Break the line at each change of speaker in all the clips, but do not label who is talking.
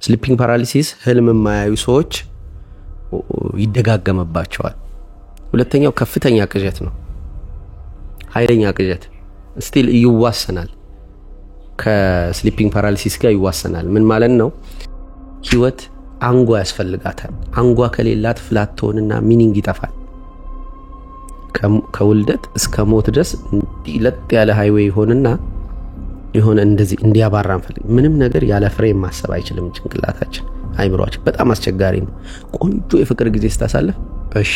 ስሊፒንግ ፓራሊሲስ ህልም የማያዩ ሰዎች ይደጋገመባቸዋል። ሁለተኛው ከፍተኛ ቅዠት ነው። ኃይለኛ ቅዠት ስቲል ይዋሰናል ከስሊፒንግ ፓራሊሲስ ጋር ይዋሰናል። ምን ማለት ነው? ህይወት አንጓ ያስፈልጋታል። አንጓ ከሌላት ፍላት ትሆንና ሚኒንግ ይጠፋል። ከውልደት እስከ ሞት ድረስ ለጥ ያለ ሃይዌይ ይሆንና ይሆነ እንደዚህ እንዲያባራን ፈልግ ምንም ነገር ያለ ፍሬም ማሰብ አይችልም ጭንቅላታችን አይምሮአችን በጣም አስቸጋሪ ነው። ቆንጆ የፍቅር ጊዜ ስታሳልፍ እሺ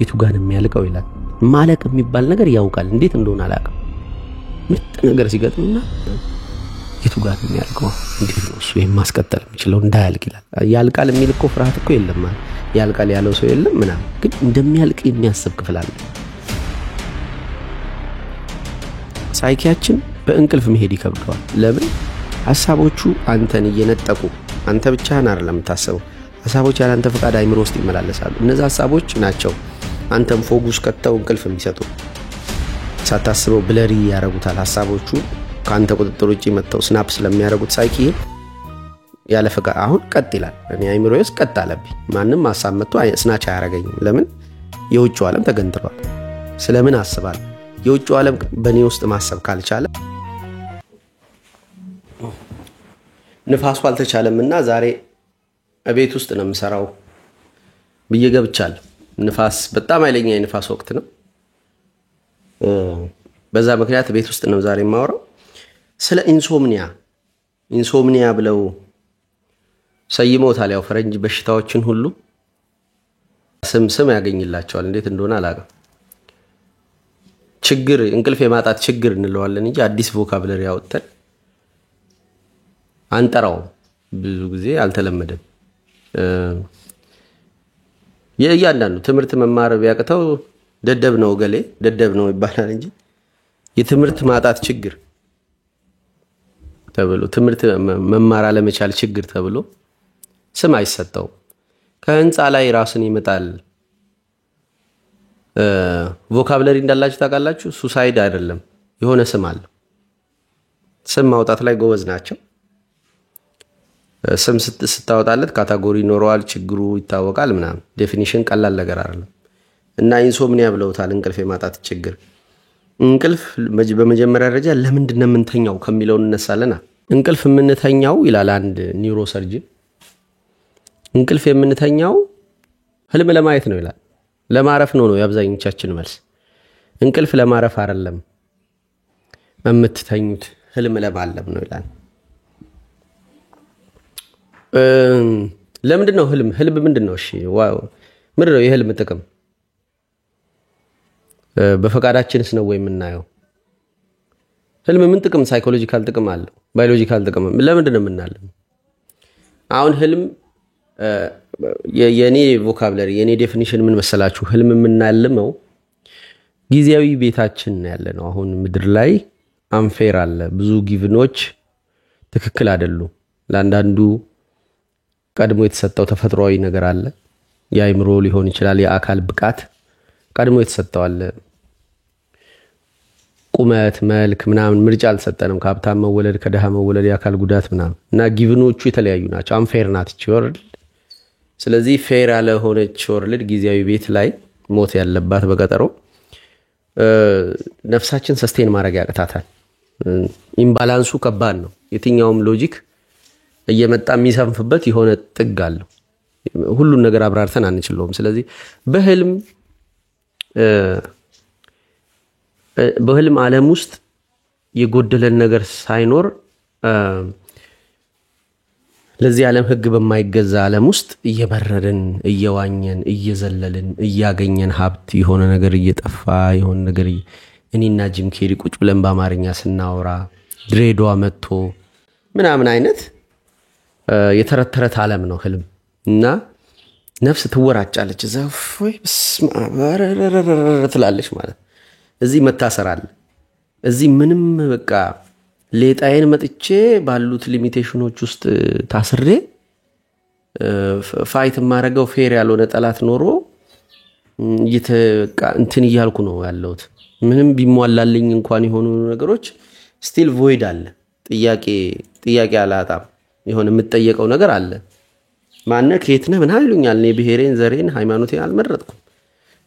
የቱ ጋር ነው የሚያልቀው ይላል። ማለቅ የሚባል ነገር ያውቃል እንዴት እንደሆነ አላውቅም። ምርጥ ነገር ሲገጥምና የቱ ጋር ነው የሚያልቀው እንዴት ነው እሱ የማስቀጠል የሚችለው እንዳያልቅ ይላል። ያልቃል የሚል እኮ ፍርሃት እኮ የለም ማለት ያልቃል ያለው ሰው የለም ምናምን ግን እንደሚያልቅ የሚያስብ ክፍል አለ። ሳይኪያችን በእንቅልፍ መሄድ ይከብደዋል። ለምን? ሐሳቦቹ አንተን እየነጠቁ አንተ ብቻህን አይደለም የምታስበው። ሐሳቦች ያለ አንተ ፈቃድ አይምሮ ውስጥ ይመላለሳሉ። እነዚህ ሐሳቦች ናቸው አንተም ፎኩስ ከተው እንቅልፍ የሚሰጡ። ሳታስበው ብለሪ ያረጉታል ሐሳቦቹ ካንተ ቁጥጥር ውጪ መተው ስናፕ ስለሚያረጉት ሳይኪ ያለ ፈቃድ አሁን ቀጥ ይላል። እኔ አይምሮዬ ውስጥ ቀጥ አለብኝ። ማንንም ሐሳብ መጥቶ ስናች አያረገኝም። ለምን? የውጭው ዓለም ተገንጥሏል። ስለምን አስባል? የውጭው ዓለም በኔ ውስጥ ማሰብ ካልቻለ ንፋሱ አልተቻለምና ዛሬ እቤት ውስጥ ነው የምሰራው ብዬ ገብቻለሁ። ንፋስ በጣም ኃይለኛ የንፋስ ወቅት ነው። በዛ ምክንያት ቤት ውስጥ ነው ዛሬ የማወራው ስለ ኢንሶምኒያ ብለው ሰይመውታል። ያው ፈረንጅ በሽታዎችን ሁሉ ስም ያገኝላቸዋል። እንዴት እንደሆነ አላውቅም። ችግር እንቅልፍ የማጣት ችግር እንለዋለን እንጂ አዲስ ቮካብለሪ ያወጣን አንጠራው ብዙ ጊዜ አልተለመደም። የእያንዳንዱ ትምህርት መማር ቢያቅተው ደደብ ነው ገሌ ደደብ ነው ይባላል እንጂ የትምህርት ማጣት ችግር ተብሎ ትምህርት መማር አለመቻል ችግር ተብሎ ስም አይሰጠው። ከህንጻ ላይ ራስን ይመጣል ቮካብለሪ እንዳላችሁ ታውቃላችሁ። ሱሳይድ አይደለም የሆነ ስም አለ። ስም ማውጣት ላይ ጎበዝ ናቸው። ስም ስታወጣለት ካታጎሪ ኖርዋል ችግሩ ይታወቃል ምናምን ዴፊኒሽን ቀላል ነገር አይደለም። እና ኢንሶምኒያ ብለውታል እንቅልፍ የማጣት ችግር። እንቅልፍ በመጀመሪያ ደረጃ ለምንድን ነው የምንተኛው ከሚለው እንነሳለና እንቅልፍ የምንተኛው ይላል አንድ ኒውሮሰርጅን እንቅልፍ የምንተኛው ህልም ለማየት ነው ይላል። ለማረፍ ነው የአብዛኞቻችን መልስ። እንቅልፍ ለማረፍ አይደለም የምትተኙት ህልም ለማለም ነው ይላል። ለምንድን ነው ህልም ምንድነው? እሺ ዋው ምንድነው የህልም ጥቅም? በፈቃዳችንስ ነው ወይ የምናየው? ህልም ምን ጥቅም ሳይኮሎጂካል ጥቅም አለው? ባዮሎጂካል ጥቅም ለምንድን ነው የምናለው? አሁን ህልም የኔ ቮካብለሪ የኔ ዴፊኒሽን ምን መሰላችሁ? ህልም የምናልመው ጊዜያዊ ቤታችን ያለ ነው። አሁን ምድር ላይ አንፌር አለ። ብዙ ጊቭኖች ትክክል አይደሉም። ለአንዳንዱ ቀድሞ የተሰጠው ተፈጥሯዊ ነገር አለ። የአይምሮ ሊሆን ይችላል፣ የአካል ብቃት ቀድሞ የተሰጠው አለ። ቁመት፣ መልክ ምናምን ምርጫ አልሰጠንም። ከሀብታም መወለድ ከደሃ መወለድ የአካል ጉዳት ምናምን እና ጊቭኖቹ የተለያዩ ናቸው። አንፌር ናት ወርልድ። ስለዚህ ፌር ያለ ሆነች ወርልድ ጊዜያዊ ቤት ላይ ሞት ያለባት በቀጠሮ ነፍሳችን ሰስቴን ማድረግ ያቅታታል። ኢምባላንሱ ከባድ ነው። የትኛውም ሎጂክ እየመጣ የሚሰንፍበት የሆነ ጥግ አለው። ሁሉን ነገር አብራርተን አንችልም። ስለዚህ በህልም ዓለም ውስጥ የጎደለን ነገር ሳይኖር ለዚህ ዓለም ህግ በማይገዛ ዓለም ውስጥ እየበረርን እየዋኘን እየዘለልን እያገኘን ሀብት የሆነ ነገር እየጠፋ የሆነ ነገር እኔና ጂም ኬሪ ቁጭ ብለን በአማርኛ ስናወራ ድሬዳዋ መጥቶ ምናምን አይነት የተረተረት ዓለም ነው ህልም። እና ነፍስ ትወራጫለች ዘፍይ ትላለች ማለት እዚህ መታሰር አለ። እዚህ ምንም በቃ ሌጣዬን መጥቼ ባሉት ሊሚቴሽኖች ውስጥ ታስሬ ፋይት ማረጋው ፌር ያልሆነ ጠላት ኖሮ እንትን እያልኩ ነው ያለሁት። ምንም ቢሟላልኝ እንኳን የሆኑ ነገሮች ስቲል ቮይድ አለ። ጥያቄ አላጣም። የሆነ የምትጠየቀው ነገር አለ። ማነ ከየት ነህ ምን ይሉኛል። እኔ ብሔሬን፣ ዘሬን፣ ሃይማኖቴን አልመረጥኩም።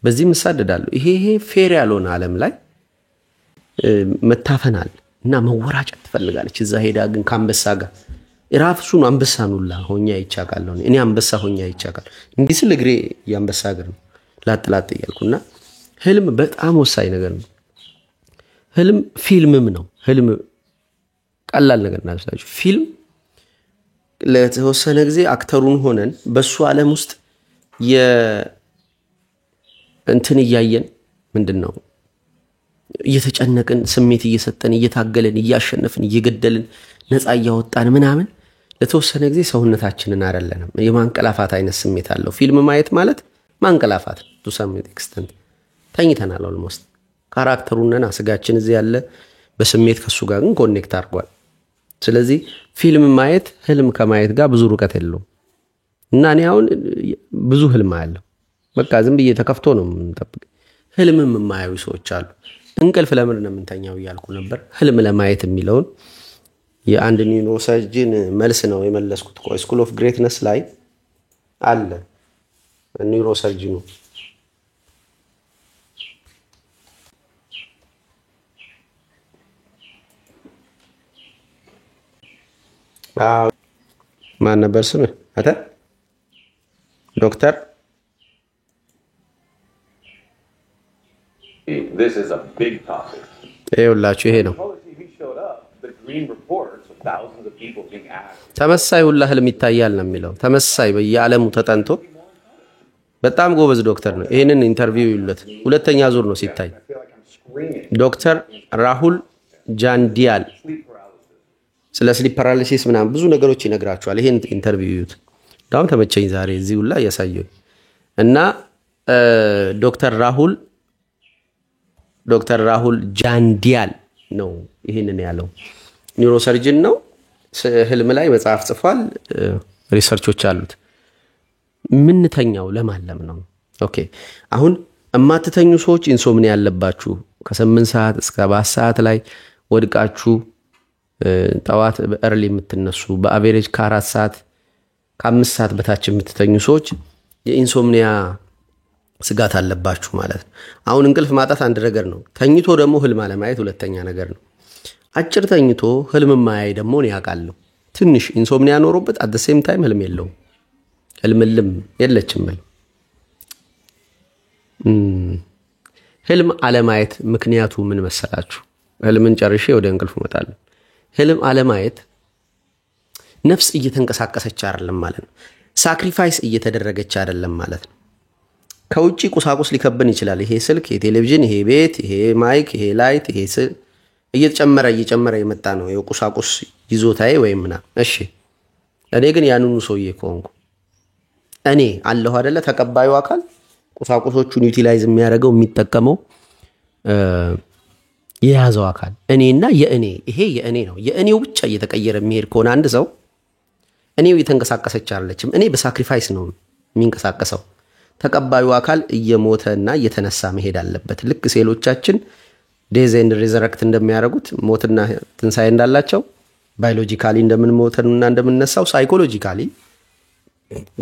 በዚህ እሳደዳለሁ። ይሄ ፌር ያልሆነ ዓለም ላይ መታፈናል እና መወራጨት ትፈልጋለች። እዛ ሄዳ ግን ከአንበሳ ጋር ራሱን አንበሳኑላ ሆኛ ይቻቃለሁ። እኔ አንበሳ ሆኛ ይቻቃል እንዲህ ስል እግሬ የአንበሳ እግር ነው ላጥላጥ እያልኩና ህልም በጣም ወሳኝ ነገር ነው። ህልም ፊልምም ነው። ህልም ቀላል ነገር ናችሁ። ፊልም ለተወሰነ ጊዜ አክተሩን ሆነን በሱ ዓለም ውስጥ እንትን እያየን ምንድነው እየተጨነቅን ስሜት እየሰጠን እየታገለን እያሸነፍን እየገደልን ነፃ እያወጣን ምናምን ለተወሰነ ጊዜ ሰውነታችንን አረለንም የማንቀላፋት አይነት ስሜት አለው። ፊልም ማየት ማለት ማንቀላፋት to some extent ተኝተናል። ኦልሞስት ካራክተሩንና ስጋችን እዚህ ያለ በስሜት ከሱ ጋር ግን ኮኔክት አድርጓል። ስለዚህ ፊልም ማየት ህልም ከማየት ጋር ብዙ ርቀት የለውም እና እኔ አሁን ብዙ ህልም አያለሁ። በቃ ዝም ብዬ ተከፍቶ ነው የምጠብቅ። ህልምም የማያዩ ሰዎች አሉ። እንቅልፍ ለምን ነው የምንተኛው እያልኩ ነበር። ህልም ለማየት የሚለውን የአንድ ኒውሮሰርጅን መልስ ነው የመለስኩት። ስኩል ኦፍ ግሬትነስ ላይ አለ ኒውሮሰርጅኑ ማን ነበር ስምህ? አታ ዶክተር
This is a big topic.
ይኸውላችሁ ይሄ ነው ተመሳይ ሁላ ህልም ይታያል ነው የሚለው። ተመሳይ በየዓለሙ ተጠንቶ በጣም ጎበዝ ዶክተር ነው። ይሄንን ኢንተርቪው ይሉት ሁለተኛ ዙር ነው ሲታይ። ዶክተር ራሁል ጃንዲያል ስለ ስሊፕ ፓራሊሲስ ምናምን ብዙ ነገሮች ይነግራቸዋል። ይሄን ኢንተርቪው ይዩት። ዳውን ተመቸኝ ዛሬ እዚህ ሁላ ያሳየው እና ዶክተር ራሁል ጃንዲያል ነው ይሄንን ያለው። ኒውሮሰርጅን ነው። ህልም ላይ መጽሐፍ ጽፏል። ሪሰርቾች አሉት። ምን ተኛው ለማለም ነው። ኦኬ አሁን እማትተኙ ሰዎች ኢንሶምኒያ ያለባችሁ ከ8 ሰዓት እስከ 7 ሰዓት ላይ ወድቃችሁ ጠዋት በእርሊ የምትነሱ በአቨሬጅ ከ4 ሰዓት ከ5 ሰዓት በታች የምትተኙ ሰዎች የኢንሶምኒያ ስጋት አለባችሁ ማለት ነው። አሁን እንቅልፍ ማጣት አንድ ነገር ነው። ተኝቶ ደግሞ ህልም አለማየት ሁለተኛ ነገር ነው። አጭር ተኝቶ ህልም ማያይ ደግሞ ነው ያቃለው። ትንሽ ኢንሶምኒያ ኖሮበት at the same time ህልም የለውም። ህልምልም የለችም። ህልም አለማየት ምክንያቱ ምን መሰላችሁ? ህልምን ጨርሼ ወደ እንቅልፍ መጣለሁ። ህልም አለማየት ነፍስ እየተንቀሳቀሰች አይደለም ማለት ነው። ሳክሪፋይስ እየተደረገች አይደለም ማለት ነው። ከውጪ ቁሳቁስ ሊከበን ይችላል። ይሄ ስልክ፣ ይሄ ቴሌቪዥን፣ ይሄ ቤት፣ ይሄ ማይክ፣ ይሄ ላይት፣ ይሄ እየጨመረ የመጣ ነው የቁሳቁስ ይዞታዬ ወይምና። እሺ እኔ ግን ያንኑ ሰውዬ ከሆንኩ እኔ አለሁ አይደለ ተቀባዩ አካል ቁሳቁሶቹን ዩቲላይዝ የሚያደርገው የሚጠቀመው የያዘው አካል እኔና የእኔ ይሄ የእኔ ነው። የእኔው ብቻ እየተቀየረ የሚሄድ ከሆነ አንድ ሰው እኔው እየተንቀሳቀሰች አይደለችም። እኔ በሳክሪፋይስ ነው የሚንቀሳቀሰው። ተቀባዩ አካል እየሞተና እየተነሳ መሄድ አለበት። ልክ ሴሎቻችን ዴዝ ኤንድ ሪዘረክት እንደሚያደርጉት ሞትና ትንሳኤ እንዳላቸው ባዮሎጂካሊ እንደምንሞተና እንደምንነሳው ሳይኮሎጂካሊ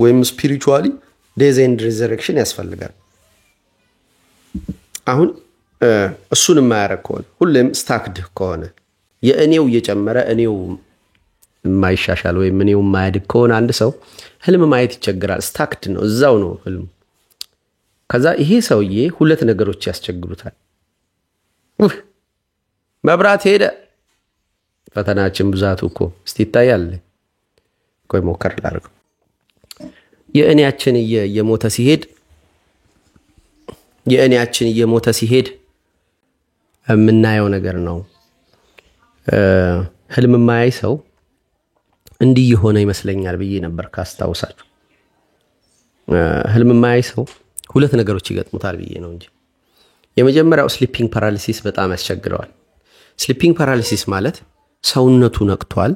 ወይም ስፒሪቹዋሊ ዴዝ ኤንድ ሪዘረክሽን ያስፈልጋል። አሁን እሱን የማያደርግ ከሆነ ሁሌም ስታክድ ከሆነ የእኔው እየጨመረ እኔው የማይሻሻል ወይም እኔው የማያድግ ከሆነ አንድ ሰው ህልም ማየት ይቸግራል። ስታክድ ነው፣ እዛው ነው ህልም። ከዛ ይሄ ሰውዬ ሁለት ነገሮች ያስቸግሩታል። መብራት ሄደ። ፈተናችን ብዛቱ እኮ እስቲ ይታያል። ቆይ ሞከር ላድርግ። የእኔያችን እየሞተ ሲሄድ የምናየው ነገር ነው። ህልም ማያይ ሰው እንዲህ የሆነ ይመስለኛል ብዬ ነበር ካስታውሳችሁ። ህልም ማያይ ሰው ሁለት ነገሮች ይገጥሙታል ብዬ ነው እንጂ የመጀመሪያው ስሊፒንግ ፓራሊሲስ በጣም ያስቸግረዋል። ስሊፒንግ ፓራሊሲስ ማለት ሰውነቱ ነቅቷል፣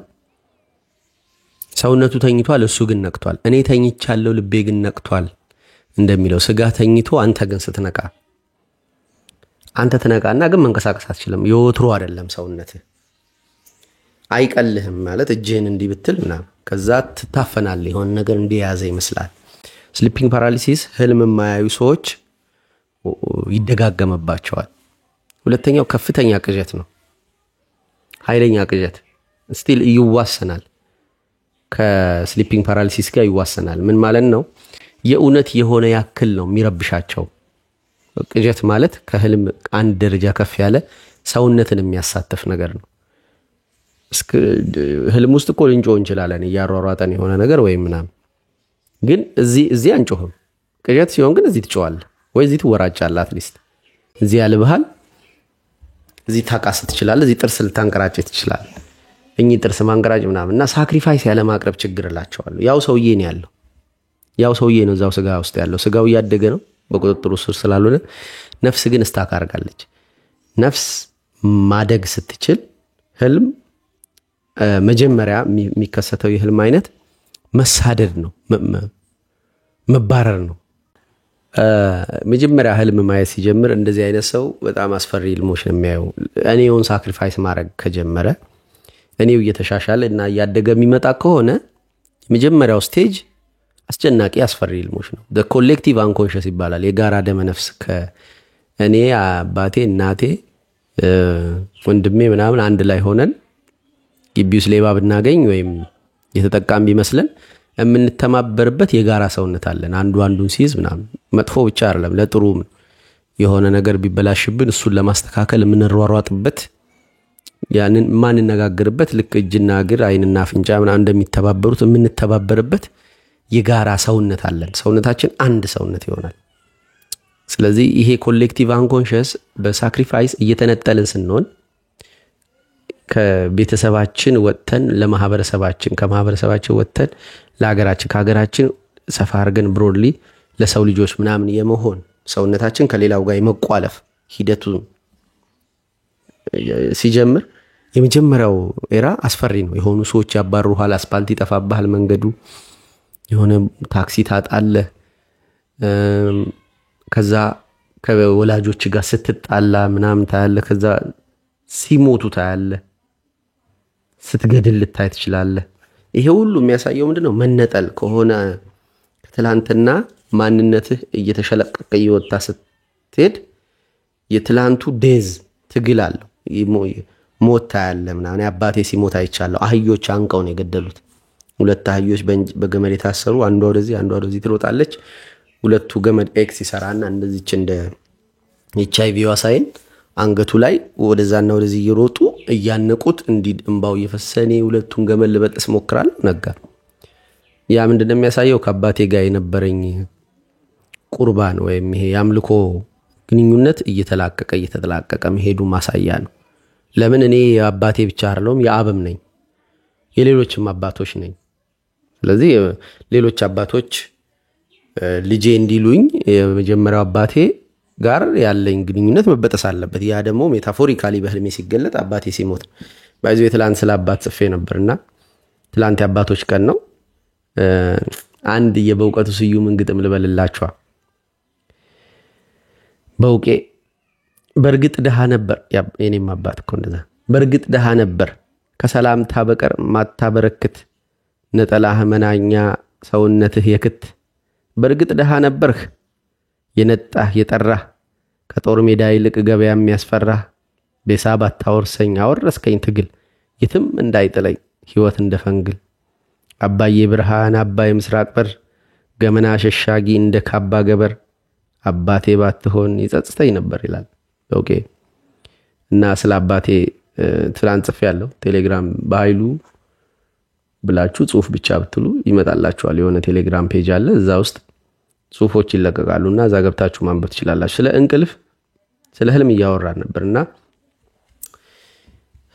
ሰውነቱ ተኝቷል፣ እሱ ግን ነቅቷል። እኔ ተኝቻለሁ ልቤ ግን ነቅቷል እንደሚለው ስጋ ተኝቶ አንተ ግን ስትነቃ አንተ ተነቃና ግን መንቀሳቀስ አትችልም። የወትሮ አይደለም ሰውነትህ አይቀልህም ማለት እጅህን እንዲህ ብትል ምናምን ከዛ ትታፈናል የሆነ ነገር እንደያዘ ይመስላል። ስሊፒንግ ፓራሊሲስ ህልም የማያዩ ሰዎች ይደጋገመባቸዋል። ሁለተኛው ከፍተኛ ቅዠት ነው። ኃይለኛ ቅዠት ስቲል ይዋሰናል፣ ከስሊፒንግ ፓራሊሲስ ጋር ይዋሰናል። ምን ማለት ነው? የእውነት የሆነ ያክል ነው የሚረብሻቸው። ቅዠት ማለት ከህልም አንድ ደረጃ ከፍ ያለ ሰውነትን የሚያሳትፍ ነገር ነው። ህልም ውስጥ እኮ ልንጮህ እንችላለን እያሯሯጠን የሆነ ነገር ወይም ምናምን፣ ግን እዚህ አንጮህም። ቅዠት ሲሆን ግን እዚህ ትጮኻለህ ወይ እዚህ ትወራጫለህ። አትሊስት እዚህ ያልብሃል፣ እዚህ ታቃስ ትችላለህ፣ እዚህ ጥርስ ልታንቀራጭ ትችላለህ። እኚህ ጥርስ ማንቀራጭ ምናምን እና ሳክሪፋይስ ያለ ማቅረብ ችግር እላቸዋለሁ። ያው ሰውዬ ነው ያለው፣ ያው ሰውዬ ነው እዛው ስጋ ውስጥ ያለው። ስጋው እያደገ ነው በቁጥጥሩ ስር ስላልሆነ። ነፍስ ግን ስታክ አድርጋለች። ነፍስ ማደግ ስትችል ህልም መጀመሪያ የሚከሰተው የህልም አይነት መሳደድ ነው፣ መባረር ነው። መጀመሪያ ህልም ማየት ሲጀምር እንደዚህ አይነት ሰው በጣም አስፈሪ ህልሞች ነው የሚያየው። እኔውን ሳክሪፋይስ ማድረግ ከጀመረ እኔው እየተሻሻለ እና እያደገ የሚመጣ ከሆነ የመጀመሪያው ስቴጅ አስጨናቂ አስፈሪ ህልሞች ነው። the collective unconscious ይባላል። የጋራ ደመ ነፍስ ከእኔ አባቴ፣ እናቴ፣ ወንድሜ ምናምን አንድ ላይ ሆነን ግቢውስ ሌባ ብናገኝ ወይም የተጠቃሚ ቢመስለን የምንተማበርበት የጋራ ሰውነት አለን። አንዱ አንዱን ሲይዝ ምናምን መጥፎ ብቻ አይደለም፣ ለጥሩ የሆነ ነገር ቢበላሽብን እሱን ለማስተካከል የምንሯሯጥበት፣ ያንን ማንነጋገርበት፣ ልክ እጅና እግር አይንና አፍንጫ ምናምን እንደሚተባበሩት የምንተባበርበት የጋራ ሰውነት አለን። ሰውነታችን አንድ ሰውነት ይሆናል። ስለዚህ ይሄ ኮሌክቲቭ አንኮንሽስ በሳክሪፋይስ እየተነጠልን ስንሆን ከቤተሰባችን ወጥተን ለማህበረሰባችን፣ ከማህበረሰባችን ወጥተን ለሀገራችን፣ ከሀገራችን ሰፋ አድርገን ብሮድሊ ለሰው ልጆች ምናምን የመሆን ሰውነታችን ከሌላው ጋር የመቋለፍ ሂደቱ ሲጀምር የመጀመሪያው ኤራ አስፈሪ ነው። የሆኑ ሰዎች ያባሩሃል፣ አስፓልት ይጠፋብሃል፣ መንገዱ የሆነ ታክሲ ታጣለህ። ከዛ ከወላጆች ጋር ስትጣላ ምናምን ታያለህ። ከዛ ሲሞቱ ታያለህ፣ ስትገድል ልታይ ትችላለህ። ይሄ ሁሉ የሚያሳየው ምንድነው? መነጠል ከሆነ ከትላንትና ማንነትህ እየተሸለቀቀ እየወጣ ስትሄድ የትላንቱ ዴዝ ትግል አለው፣ ሞት ታያለህ ምናምን። አባቴ ሲሞት አይቻለሁ። አህዮች አንቀው ነው የገደሉት። ሁለት አህዮች በገመድ የታሰሩ፣ አንዷ ወደዚህ አንዷ ወደዚህ ትሮጣለች። ሁለቱ ገመድ ኤክስ ይሰራና እንደዚች እንደ HIV ዋሳይን አንገቱ ላይ ወደዛና ወደዚህ እየሮጡ እያነቁት እንዲህ እንባው እየፈሰኔ ሁለቱን ገመድ ልበጥስ ሞክራለሁ። ነጋ። ያ ምንድነው የሚያሳየው? ከአባቴ ጋር የነበረኝ ቁርባን ወይም ይሄ ያምልኮ ግንኙነት እየተላቀቀ መሄዱ ማሳያ ነው። ለምን እኔ አባቴ ብቻ አይደለሁም፣ የአብም ነኝ፣ የሌሎችም አባቶች ነኝ። ስለዚህ ሌሎች አባቶች ልጄ እንዲሉኝ የመጀመሪያው አባቴ ጋር ያለኝ ግንኙነት መበጠስ አለበት። ያ ደግሞ ሜታፎሪካሊ በህልሜ ሲገለጥ አባቴ ሲሞት ባይዞ ትላንት ስለ አባት ጽፌ ነበርና ትላንት የአባቶች ቀን ነው። አንድ የበውቀቱ ስዩም እንግጥም ልበልላችኋ። በውቄ በርግጥ ደሃ ነበር፣ የኔም አባት እኮ እንደዛ። በርግጥ ደሃ ነበር ከሰላምታ በቀር ማታበረክት፣ ነጠላህ መናኛ ሰውነትህ የክት። በርግጥ ደሃ ነበርህ የነጣህ የጠራህ፣ ከጦር ሜዳ ይልቅ ገበያ የሚያስፈራህ። ቤሳብ አታወርሰኝ አወረስከኝ ትግል፣ የትም እንዳይጥለኝ ህይወት እንደፈንግል። አባዬ ብርሃን አባይ ምስራቅ በር፣ ገመና ሸሻጊ እንደ ካባ ገበር። አባቴ ባትሆን ይጸጽተኝ ነበር ይላል ኦኬ። እና ስለ አባቴ ትላንት ጽፌያለሁ። ቴሌግራም በኃይሉ ብላችሁ ጽሁፍ ብቻ ብትሉ ይመጣላችኋል። የሆነ ቴሌግራም ፔጅ አለ፣ እዛ ውስጥ ጽሁፎች ይለቀቃሉና እዛ ገብታችሁ ማንበብ ትችላላችሁ። ስለ እንቅልፍ ስለ ህልም እያወራን ነበርና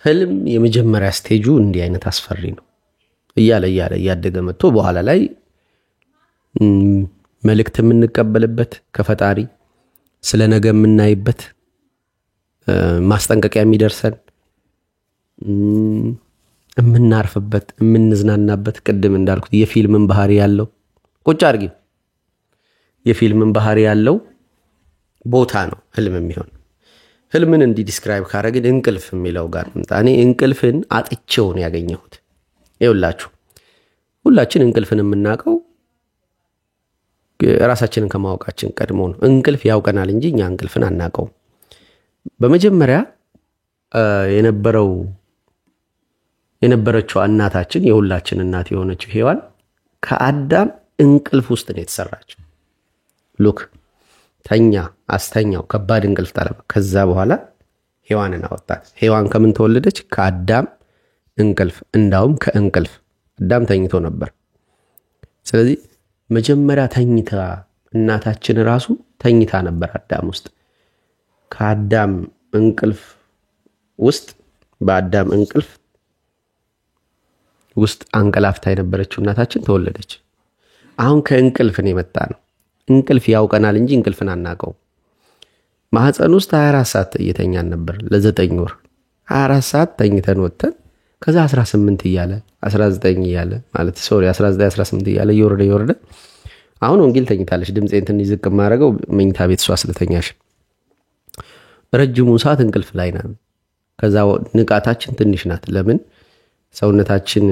ህልም የመጀመሪያ ስቴጁ እንዲህ አይነት አስፈሪ ነው። እያለ እያደገ መጥቶ በኋላ ላይ መልእክት የምንቀበልበት ከፈጣሪ ስለ ነገ የምናይበት ማስጠንቀቂያ የሚደርሰን የምናርፍበት የምንዝናናበት፣ ቅድም እንዳልኩት የፊልምን ባህሪ ያለው ቁጭ አድርጊ የፊልምን ባህሪ ያለው ቦታ ነው ህልም የሚሆን። ህልምን እንዲህ ዲስክራይብ ካረግን እንቅልፍ የሚለው ጋር እኔ እንቅልፍን አጥቼው ነው ያገኘሁት። ይኸውላችሁ ሁላችን እንቅልፍን የምናውቀው ራሳችንን ከማወቃችን ቀድሞ ነው። እንቅልፍ ያውቀናል እንጂ እኛ እንቅልፍን አናውቀው። በመጀመሪያ የነበረችው እናታችን የሁላችን እናት የሆነችው ሔዋን ከአዳም እንቅልፍ ውስጥ ነው የተሰራችው። ሉክ ተኛ አስተኛው ከባድ እንቅልፍ ታለበ። ከዛ በኋላ ሔዋንን አወጣት። ሔዋን ከምን ተወለደች? ከአዳም እንቅልፍ። እንዳውም ከእንቅልፍ አዳም ተኝቶ ነበር። ስለዚህ መጀመሪያ ተኝታ እናታችን ራሱ ተኝታ ነበር አዳም ውስጥ። ከአዳም እንቅልፍ ውስጥ በአዳም እንቅልፍ ውስጥ አንቀላፍታ የነበረችው እናታችን ተወለደች። አሁን ከእንቅልፍ ነው የመጣ ነው። እንቅልፍ ያውቀናል እንጂ እንቅልፍን አናውቀው። ማህፀን ውስጥ 24 ሰዓት እየተኛን ነበር ለ9 ወር። 24 ሰዓት ተኝተን ወጥተን ከዛ 18 እያለ 19 እያለ ማለት 19 18 እያለ እየወረደ አሁን ወንጌል ተኝታለች። ድምጼን ትንሽ ዝቅ ማድረገው መኝታ ቤት እሷ ስለተኛሽ ረጅሙን ሰዓት እንቅልፍ ላይ ናት። ከዛ ንቃታችን ትንሽ ናት። ለምን? ሰውነታችን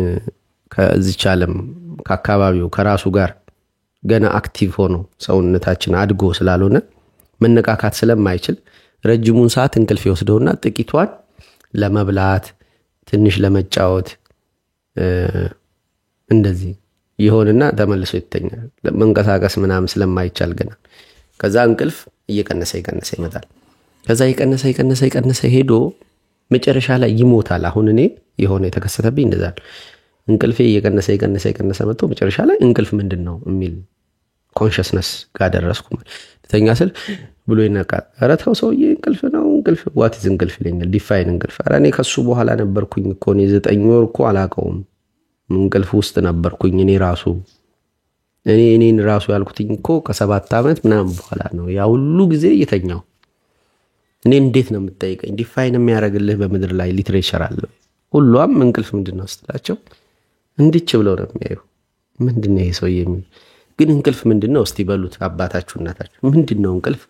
ከዚች ዓለም ከአካባቢው ከራሱ ጋር ገና አክቲቭ ሆኖ ሰውነታችን አድጎ ስላልሆነ መነቃካት ስለማይችል ረጅሙን ሰዓት እንቅልፍ ይወስደውና ጥቂቷን ለመብላት ትንሽ ለመጫወት እንደዚህ ይሆንና ተመልሶ ይተኛል። መንቀሳቀስ ምናምን ስለማይቻል ገና ከዛ እንቅልፍ እየቀነሰ ይመጣል። ከዛ ይቀነሰ ሄዶ መጨረሻ ላይ ይሞታል። አሁን እኔ የሆነ የተከሰተብኝ እንደዛ እንቅልፌ እየቀነሰ መጥቶ መጨረሻ ላይ እንቅልፍ ምንድነው የሚል ኮንሽስነስ ጋር ደረስኩ። ተኛ ስል ብሎ ይነቃል። ኧረ ተው ሰውዬ እንቅልፍ ነው እንቅልፍ ዋት ኢዝ እንቅልፍ ይለኛል። ዲፋይን እንቅልፍ። ኧረ እኔ ከሱ በኋላ ነበርኩኝ እኮ እኔ 9 ወር እኮ አላውቀውም። እንቅልፍ ውስጥ ነበርኩኝ እኔን ራሱ ያልኩትኝ እኮ ከ7 ዓመት ምናምን በኋላ ነው ያ ሁሉ ጊዜ እየተኛው። እኔ እንዴት ነው የምትጠይቀኝ? ዲፋይን የሚያደርግልህ በምድር ላይ ሊትሬቸር አለ። ሁሉም እንቅልፍ ምንድነው ስትላቸው እንድች ብለው ነው የሚያዩ። ምንድነው ይሄ ሰውዬ የሚል ግን እንቅልፍ ምንድነው እስቲ በሉት አባታችሁ እናታችሁ ምንድነው እንቅልፍ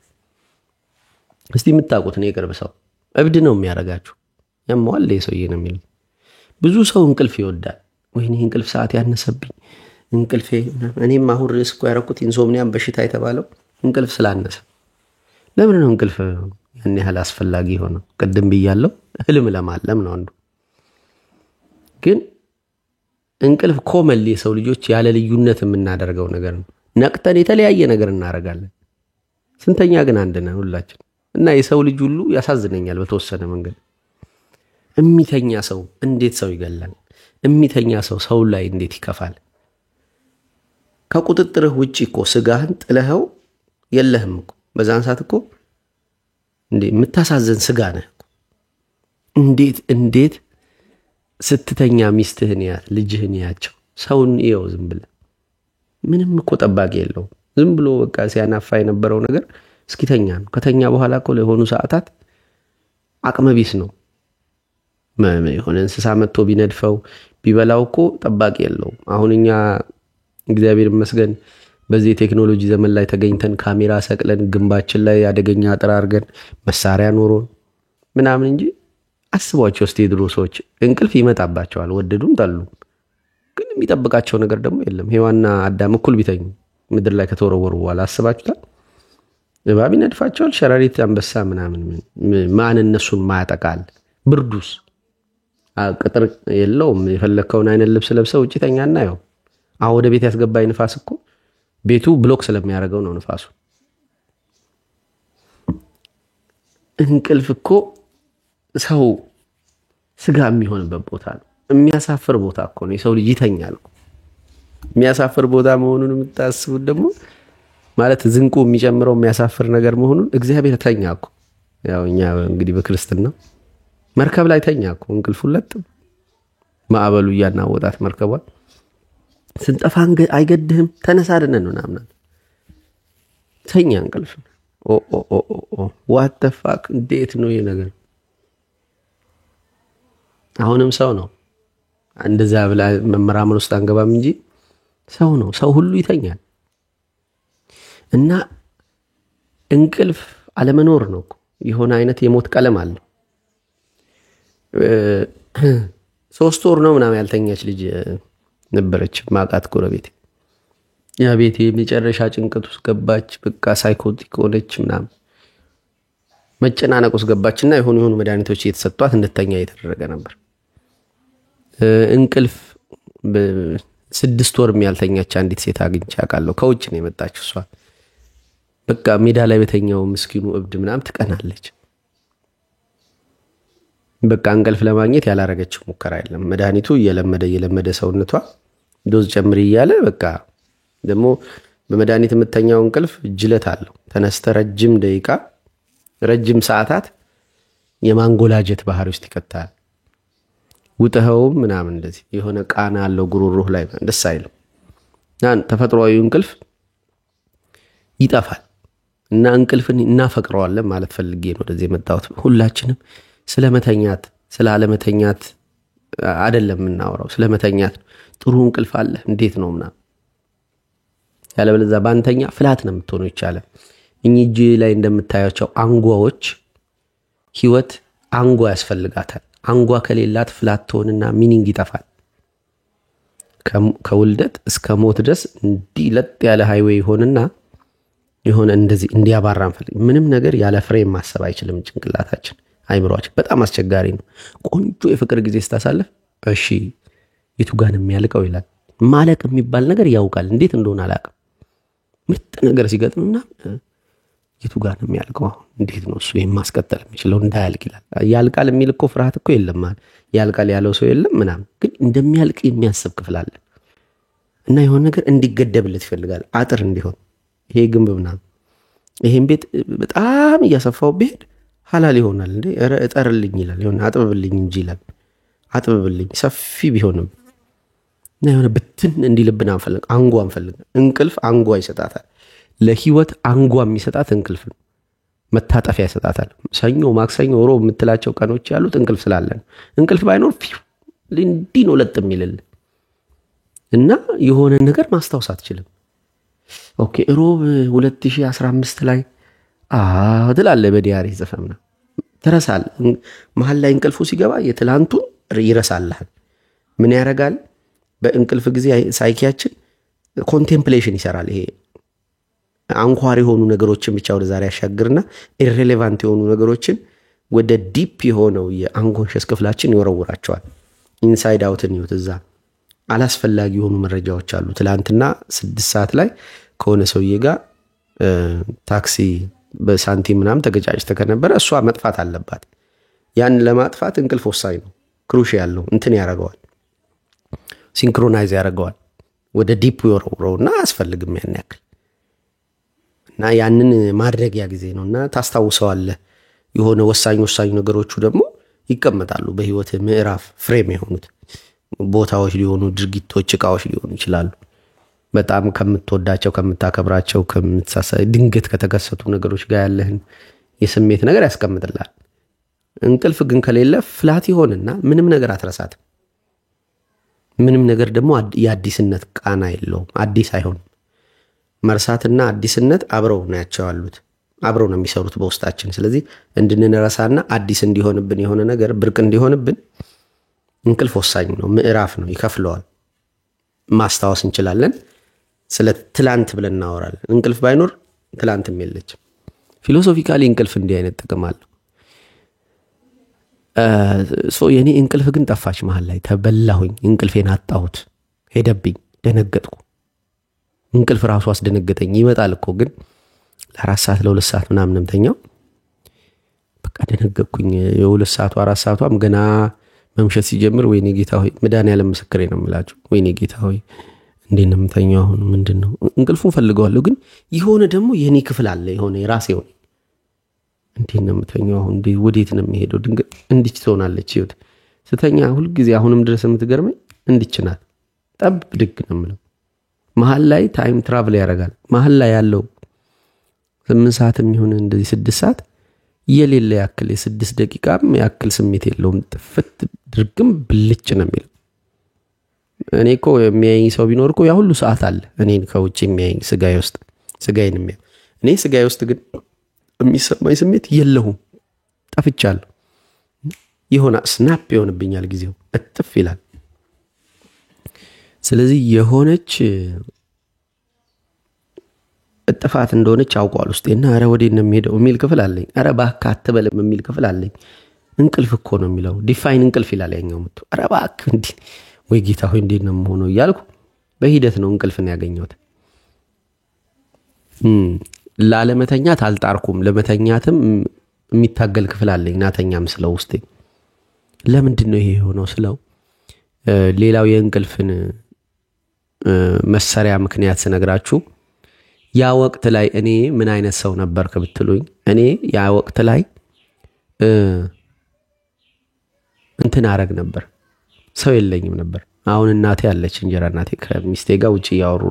እስቲ የምታውቁት ነው። የቅርብ ሰው እብድ ነው የሚያረጋችሁ ያሟል ይሄ ሰውዬ ነው የሚል። ብዙ ሰው እንቅልፍ ይወዳል። ወይኔ እንቅልፍ ሰዓት ያነሰብኝ እንቅልፌ እኔም አሁን ሪስክ ያረኩት ኢንሶምኒያም በሽታ የተባለው እንቅልፍ ስላነሰ። ለምን ነው እንቅልፍ ያን ያህል አስፈላጊ ሆነው? ቅድም ብያለሁ ህልም ለማለም ነው አንዱ። ግን እንቅልፍ ኮመንሊ የሰው ልጆች ያለ ልዩነት የምናደርገው ነገር ነው። ነቅተን የተለያየ ነገር እናደርጋለን። ስንተኛ ግን አንድ ነን ሁላችን። እና የሰው ልጅ ሁሉ ያሳዝነኛል በተወሰነ መንገድ። እሚተኛ ሰው እንዴት ሰው ይገላል? እሚተኛ ሰው ላይ እንዴት ይከፋል? ከቁጥጥርህ ውጪ እኮ ስጋህን ጥለኸው የለህም እኮ በዛን ሰዓት እኮ እንዴ የምታሳዝን ስጋ ነህ። እንዴት ስትተኛ ሚስትህን ያት ልጅህን ያቸው ሰውን ይው ዝም ብለ ምንም እኮ ጠባቂ የለው። ዝም ብሎ በቃ ሲያናፋ የነበረው ነገር እስኪተኛ ነው። ከተኛ በኋላ እኮ ለሆኑ ሰዓታት አቅመቢስ ነው። የሆነ እንስሳ መጥቶ ቢነድፈው ቢበላው እኮ ጠባቂ የለው። አሁንኛ እግዚአብሔር ይመስገን በዚህ ቴክኖሎጂ ዘመን ላይ ተገኝተን ካሜራ ሰቅለን ግንባችን ላይ አደገኛ አጥር አድርገን መሳሪያ ኖሮን ምናምን እንጂ አስቧቸው እስቲ ድሮ ሰዎች እንቅልፍ ይመጣባቸዋል ወደዱም ጠሉም፣ ግን የሚጠብቃቸው ነገር ደግሞ የለም። ሔዋንና አዳም እኩል ቢተኙ ምድር ላይ ከተወረወሩ በኋላ አስባችሁታል? እባብ ይነድፋቸዋል፣ ሸረሪት፣ አንበሳ ምናምን ማን እነሱን ማያጠቃል? ብርዱስ ቅጥር የለውም። የፈለከውን አይነት ልብስ ለብሰው ውጪ ተኛና ያው አሁን ወደ ቤት ያስገባኝ ንፋስ እኮ ቤቱ ብሎክ ስለሚያደርገው ነው ንፋሱ። እንቅልፍ እኮ ሰው ስጋ የሚሆንበት ቦታ ነው። የሚያሳፍር ቦታ እኮ ነው። የሰው ልጅ ይተኛል። የሚያሳፍር ቦታ መሆኑን የምታስቡት ደግሞ ማለት ዝንቁ የሚጨምረው የሚያሳፍር ነገር መሆኑን እግዚአብሔር ተኛ እኮ። ያው እኛ እንግዲህ በክርስትና መርከብ ላይ ተኛ እኮ እንቅልፉ ለጥ ማዕበሉ ያናወጣት መርከቧን ስንጠፋ አይገድህም ተነሳ አይደነን ነው ናምና ተኛ እንቅልፍ። what the fuck እንዴት ነው ይሄ ነገር? አሁንም ሰው ነው እንደዛ ብላ መመራመር ውስጥ አንገባም እንጂ ሰው ነው። ሰው ሁሉ ይተኛል። እና እንቅልፍ አለመኖር ነው የሆነ አይነት የሞት ቀለም አለው። 3 ወር ነው ምናምን ያልተኛች ልጅ ነበረች ማቃት ጎረቤቴ። ያ ቤቴ የመጨረሻ ጭንቀት ውስጥ ገባች። በቃ ሳይኮቲክ ሆነች ምናምን መጨናነቅ ውስጥ ገባችና የሆኑ መድኃኒቶች እየተሰጧት እንድተኛ እየተደረገ ነበር። እንቅልፍ 6 ወር ያልተኛች አንዲት ሴት አግኝቼ አውቃለሁ። ከውጭ ነው የመጣችው እሷ። በቃ ሜዳ ላይ በተኛው ምስኪኑ እብድ ምናምን ትቀናለች። በቃ እንቅልፍ ለማግኘት ያላረገችው ሙከራ የለም። መድኃኒቱ እየለመደ ሰውነቷ ዶዝ ጨምሪ እያለ በቃ ደግሞ በመድኃኒት የምተኛው እንቅልፍ ጅለት አለው። ተነስተ ረጅም ደቂቃ ረጅም ሰዓታት የማንጎላጀት ባህሪ ውስጥ ይከታል። ውጠኸውም ምናምን እንደዚህ የሆነ ቃና አለው ጉሮሮህ ላይ ደስ አይልም። ተፈጥሯዊ እንቅልፍ ይጠፋል እና እንቅልፍን እናፈቅረዋለን ማለት ፈልጌ ነው ወደዚህ የመጣሁት። ሁላችንም ስለመተኛት ስላለመተኛት አይደለም የምናወራው፣ ስለመተኛት ጥሩ እንቅልፍ አለ እንዴት ነው ምናምን። ያለበለዚያ ባንተኛ ፍላት ነው የምትሆነው። ይቻላል እኚህ ላይ እንደምታያቸው አንጓዎች ህይወት አንጓ ያስፈልጋታል። አንጓ ከሌላት ፍላት ትሆንና ሚኒንግ ይጠፋል። ከውልደት እስከ ሞት ድረስ እንዲህ ለጥ ያለ ሃይዌይ ይሆንና የሆነ እንደዚህ እንዲያባራን ፈልግ ምንም ነገር ያለ ፍሬም ማሰብ አይችልም ጭንቅላታችን። አይምሮአችን በጣም አስቸጋሪ ነው። ቆንጆ የፍቅር ጊዜ ስታሳልፍ እሺ የቱ ጋር ነው የሚያልቀው ይላል። ማለቅ የሚባል ነገር ያውቃል፣ እንዴት እንደሆነ አላውቅም። ምርጥ ነገር ሲገጥምና የቱ ጋር ነው የሚያልቀው እንዴት ነው እሱ የማስቀጠል የሚችለው እንዳያልቅ ይላል። ያልቃል የሚል እኮ ፍርሃት እኮ የለም ማለት ያልቃል ያለው ሰው የለም ምናምን፣ ግን እንደሚያልቅ የሚያስብ ክፍል አለ እና የሆነ ነገር እንዲገደብለት ይፈልጋል። አጥር እንዲሆን ይሄ ግንብ ምናምን ይሄን ቤት በጣም እያሰፋው ቢሄድ ሐላል ይሆናል እንዴ ኧረ እጠርልኝ ይላል። የሆነ አጥብብልኝ እንጂ ይላል። አጥብብልኝ ሰፊ ቢሆንም እና የሆነ ብትን እንዲልብን አንፈልግ አንጓ አንፈልግ። እንቅልፍ አንጓ ይሰጣታል። ለህይወት አንጓ የሚሰጣት እንቅልፍ ነው። መታጠፊያ ይሰጣታል። ሰኞ ማክሰኞ ሮብ የምትላቸው ቀኖች ያሉት እንቅልፍ ስላለ ነው። እንቅልፍ ባይኖር እንዲህ ነው ለጥ የሚልል እና የሆነ ነገር ማስታወስ አትችልም። ኦኬ ሮብ 2015 ላይ ትላለህ በዲያሪ ጽፈምና ትረሳል። መሀል ላይ እንቅልፉ ሲገባ የትላንቱን ይረሳልሃል። ምን ያደርጋል? በእንቅልፍ ጊዜ ሳይኪያችን ኮንቴምፕሌሽን ይሰራል። ይሄ አንኳር የሆኑ ነገሮችን ብቻ ወደ ዛሬ ያሻግርና ኢሬሌቫንት የሆኑ ነገሮችን ወደ ዲፕ የሆነው የአንኮንሽስ ክፍላችን ይወረውራቸዋል። ኢንሳይድ አውትን ይወት እዛ አላስፈላጊ የሆኑ መረጃዎች አሉ። ትላንትና 6 ሰዓት ላይ ከሆነ ሰውዬ ጋር ታክሲ በሳንቲም ምናምን ተገጫጭተህ ከነበረ እሷ መጥፋት አለባት። ያን ለማጥፋት እንቅልፍ ወሳኝ ነው። ክሩሺያል ነው። እንትን ያደርገዋል፣ ሲንክሮናይዝ ያደርገዋል፣ ወደ ዲፕ ይወረውረውና አያስፈልግም ያን ያክል እና ያንን ማድረጊያ ጊዜ ነውና ታስታውሰዋለህ። የሆነ ወሳኝ ነገሮቹ ደግሞ ይቀመጣሉ በህይወት ምዕራፍ ፍሬም የሆኑት ቦታዎች ሊሆኑ ድርጊቶች ዕቃዎች ሊሆኑ ይችላሉ። በጣም ከምትወዳቸው ከምታከብራቸው ድንገት ከተከሰቱ ነገሮች ጋር ያለህን የስሜት ነገር ያስቀምጥላል። እንቅልፍ ግን ከሌለ ፍላት ይሆንና ምንም ነገር አትረሳትም። ምንም ነገር ደግሞ የአዲስነት ቃና የለውም። አዲስ አይሆንም። መርሳትና አዲስነት አብረው ናቸው ያሉት፣ አብረው ነው የሚሰሩት በውስጣችን። ስለዚህ እንድንረሳና አዲስ እንዲሆንብን የሆነ ነገር ብርቅ እንዲሆንብን እንቅልፍ ወሳኝ ነው። ምዕራፍ ነው፣ ይከፍለዋል። ማስታወስ እንችላለን። ስለ ትላንት ብለን እናወራለን። እንቅልፍ ባይኖር ትላንትም የለችም። ፊሎሶፊካሊ እንቅልፍ እንዲህ አይነት ጥቅም አለው። የኔ እንቅልፍ ግን ጠፋች። መሀል ላይ ተበላሁኝ። እንቅልፌን አጣሁት፣ ሄደብኝ፣ ደነገጥኩ። እንቅልፍ ራሱ አስደነገጠኝ። ይመጣል እኮ ግን ለ4 ሰዓት ለ2 ሰዓት ምናምንም ተኛው። በቃ ደነገጥኩኝ። የ2 ሰዓቱ 4 ሰዓቷም ገና መምሸት ሲጀምር ወይኔ ጌታ ሆይ መድኃኒዓለም ምስክሬ ነው የምላችሁ። ወይኔ ጌታ ሆይ እንዴት ነው የምተኛው አሁን? ምንድነው? እንቅልፉን ፈልገዋለሁ ግን የሆነ ደግሞ የኔ ክፍል አለ፣ የሆነ የራሴ ሆነ። እንዴት ነው የምተኛው አሁን? ወዴት ነው የሚሄደው? ድንገት እንዲች ትሆናለች ህይወት። ስተኛ ሁሉ ጊዜ አሁንም ድረስ የምትገርመኝ እንዲች ናት። ጠብ ድግ ነው የምለው። መሀል ላይ ታይም ትራቭል ያደርጋል። መሀል ላይ ያለው 8 ሰዓት የሚሆን እንደዚህ 6 ሰዓት የሌለ ያክል የ6 ደቂቃም ያክል ስሜት የለውም። ጥፍት ድርግም ብልጭ ነው የሚለው። እኔ እኮ የሚያየኝ ሰው ቢኖር እኮ ያ ሁሉ ሰዓት አለ እኔን ከውጭ የሚያየኝ ስጋዬ ውስጥ ስጋዬን የሚያየው እኔ ስጋዬ ውስጥ ግን የሚሰማኝ ስሜት የለሁም። ጠፍቻለሁ። የሆነ ስናፕ ይሆንብኛል፣ ጊዜው እጥፍ ይላል ስለዚህ የሆነች ጥፋት እንደሆነች አውቋል ውስጤና ኧረ ወዴት ነው የሚሄደው የሚል ክፍል አለኝ። ኧረ እባክህ አትበልም የሚል ክፍል አለኝ። እንቅልፍ እኮ ነው የሚለው ዲፋይን እንቅልፍ ይላል ያኛው ምቱ። ኧረ እባክህ እንዲህ ወይ ጌታ ሆይ እንዴት ነው የምሆነው እያልኩ በሂደት ነው እንቅልፍን ያገኘሁት። ላለመተኛት አልጣርኩም። ለመተኛትም የሚታገል ክፍል አለኝ። ናተኛም ስለው ውስጤ ለምንድን ነው ይሄ የሆነው ስለው ሌላው የእንቅልፍን መሰሪያ ምክንያት ስነግራችሁ ያ ወቅት ላይ እኔ ምን አይነት ሰው ነበርክ ብትሉኝ እኔ ያ ወቅት ላይ እንትን አረግ ነበር። ሰው የለኝም ነበር። አሁን እናቴ አለች፣ እንጀራ እናቴ ከሚስቴ ጋር ውጪ ያወሩ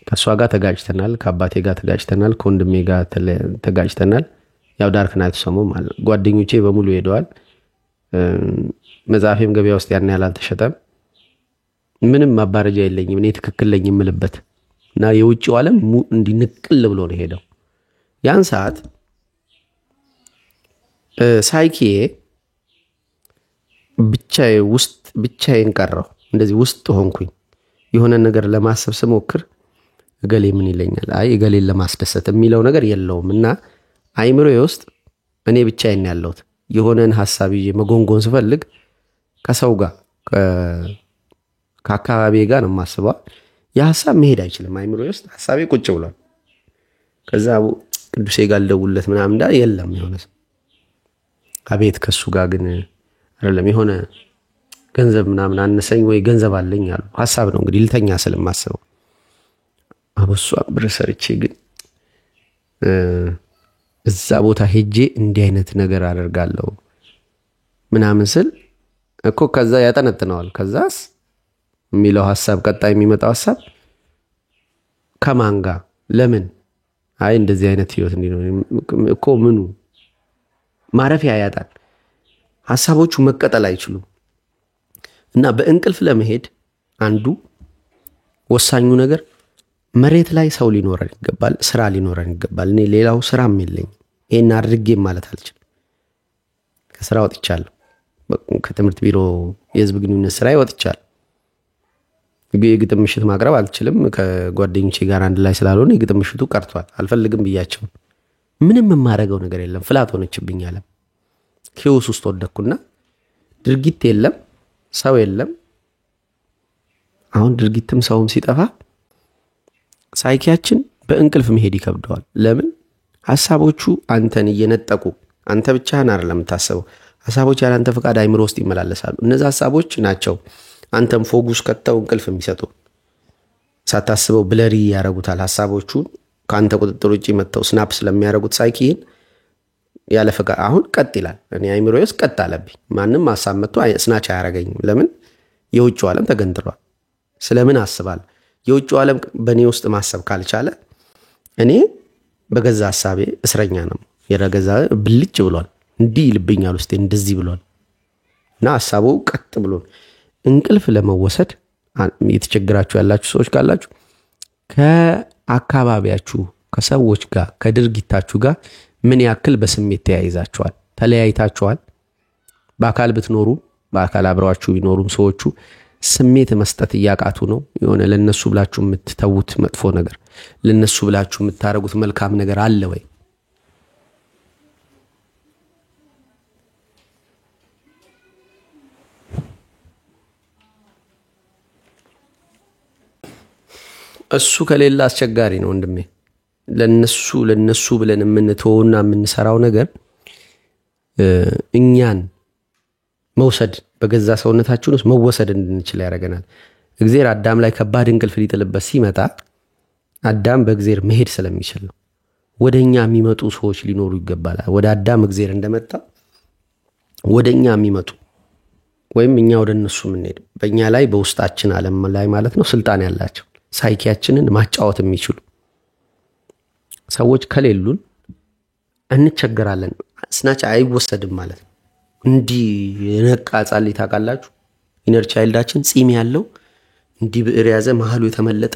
ከሷ ጋር ተጋጭተናል፣ ከአባቴ ጋር ተጋጭተናል፣ ከወንድሜ ጋር ተጋጭተናል። ያው ዳርክ ናይት ሰሞን ማለት ጓደኞቼ በሙሉ ሄደዋል። መጽሐፌም ገበያ ውስጥ ያን ያህል አልተሸጠም። ምንም ማባረጃ የለኝም እኔ ትክክል ለኝ የምልበት እና የውጭው ዓለም እንዲንቅል ብሎ ነው ሄደው። ያን ሰዓት ሳይኪዬ ብቻዬን ቀረሁ። እንደዚህ ውስጥ ሆንኩኝ። የሆነ ነገር ለማሰብ ስሞክር እገሌ ምን ይለኛል፣ አይ እገሌን ለማስደሰት የሚለው ነገር የለውም እና አይምሮዬ ውስጥ እኔ ብቻዬን ያለሁት የሆነን ሐሳብ ይዤ መጎንጎን ስፈልግ ከሰው ጋር ከአካባቢዬ ጋር ነው የማስበው። ያ ሐሳብ መሄድ አይችልም። አይምሮዬ ውስጥ ሐሳቤ ቁጭ ብሏል። ከዛ ቅዱሴ ጋር ልደውልለት ምናምን እንዳ የለም የሆነ ሰው አቤት ከሱ ጋር ግን አይደለም የሆነ ገንዘብ ምናምን አነሰኝ ወይ ገንዘብ አለኝ አሉ። ሐሳብ ነው እንግዲህ ልተኛ ስለማስበው አበሷ ብር ሰርቼ ግን እዛ ቦታ ሄጄ እንዲህ አይነት ነገር አደርጋለሁ ምናምን ስል እኮ ከዛ ያጠነጥነዋል። ከዛስ የሚለው ሐሳብ ቀጣይ የሚመጣው ሐሳብ ከማን ጋር ለምን አይ እንደዚህ አይነት ህይወት እንዲኖር እኮ ምኑ ማረፊያ ያጣል። ሐሳቦቹ መቀጠል አይችሉም። እና በእንቅልፍ ለመሄድ አንዱ ወሳኙ ነገር መሬት ላይ ሰው ሊኖረን ይገባል፣ ስራ ሊኖረን ይገባል። እኔ ሌላው ስራም የለኝም። ይሄን አድርጌም ማለት አልችልም። ከስራ ወጥቻለሁ። ከትምህርት ቢሮ የህዝብ ግንኙነት ስራ ወጥቻለሁ። የግጥም ምሽት ማቅረብ አልችልም። ከጓደኞቼ ጋር አንድ ላይ ስላልሆነ የግጥም ምሽቱ ቀርቷል። አልፈልግም ብያቸው ምንም የማደርገው ነገር የለም። ፍላት ሆነችብኝ አለ። ኪዮስ ውስጥ ወደኩና ድርጊት የለም፣ ሰው የለም። አሁን ድርጊትም ሰውም ሲጠፋ ሳይኪያችን በእንቅልፍ መሄድ ይከብደዋል። ለምን? ሐሳቦቹ አንተን እየነጠቁ አንተ ብቻህን አይደለም የምታስበው። ሐሳቦች ያለ አንተ ፈቃድ አይምሮ ውስጥ ይመላለሳሉ። እነዚህ ሐሳቦች ናቸው አንተም ፎጉስ ከተው እንቅልፍ የሚሰጡ። ሳታስበው ብለሪ ያረጉታል ሐሳቦቹን ካንተ ቁጥጥር ውጪ መተው ስናፕ ስለሚያረጉት ሳይኪን ያለ ፈቃድ አሁን ቀጥ ይላል። እኔ አይምሮዬ ውስጥ ቀጥ አለብኝ። ማንም ሐሳብ መጥቶ ስናች አያረገኝም። ለምን? የውጭው ዓለም ተገንጥሏል። ስለምን አስባለሁ? የውጭው ዓለም በእኔ ውስጥ ማሰብ ካልቻለ እኔ በገዛ ሐሳቤ እስረኛ ነው። የረገዛ ብልጭ ብሏል። እንዲህ ይልብኛል ውስጤ እንደዚህ ብሏል እና ሐሳቡ ቀጥ ብሎ እንቅልፍ ለመወሰድ የተቸግራችሁ ያላችሁ ሰዎች ካላችሁ ከአካባቢያችሁ ከሰዎች ጋር ከድርጊታችሁ ጋር ምን ያክል በስሜት ተያይዛችኋል? ተለያይታችኋል? በአካል ብትኖሩ በአካል አብረዋችሁ ቢኖሩም ሰዎቹ ስሜት መስጠት እያቃቱ ነው። የሆነ ለነሱ ብላችሁ የምትተውት መጥፎ ነገር ለነሱ ብላችሁ የምታረጉት መልካም ነገር አለ ወይ? እሱ ከሌላ አስቸጋሪ ነው ወንድሜ። ለነሱ ብለን የምንተውና የምንሰራው ነገር እኛን መውሰድ በገዛ ሰውነታችን ውስጥ መወሰድ እንድንችል ያደርገናል። እግዚአብሔር አዳም ላይ ከባድ እንቅልፍ ሊጥልበት ሲመጣ አዳም በእግዚአብሔር መሄድ ስለሚችል ነው። ወደኛ የሚመጡ ሰዎች ሊኖሩ ይገባል። ወደ አዳም እግዚአብሔር እንደመጣ ወደኛ የሚመጡ ወይም እኛ ወደ እነሱ የምንሄድ በእኛ ላይ በውስጣችን ዓለም ላይ ማለት ነው ስልጣን ያላቸው ሳይኪያችንን ማጫወት የሚችሉ ሰዎች ከሌሉን እንቸገራለን። ስናች አይወሰድም ማለት ነው። እንዲህ የነቃ ጻሊ ታውቃላችሁ? ኢነር ቻይልዳችን ጺም ያለው እንዲህ ብዕር ያዘ መሃሉ የተመለጠ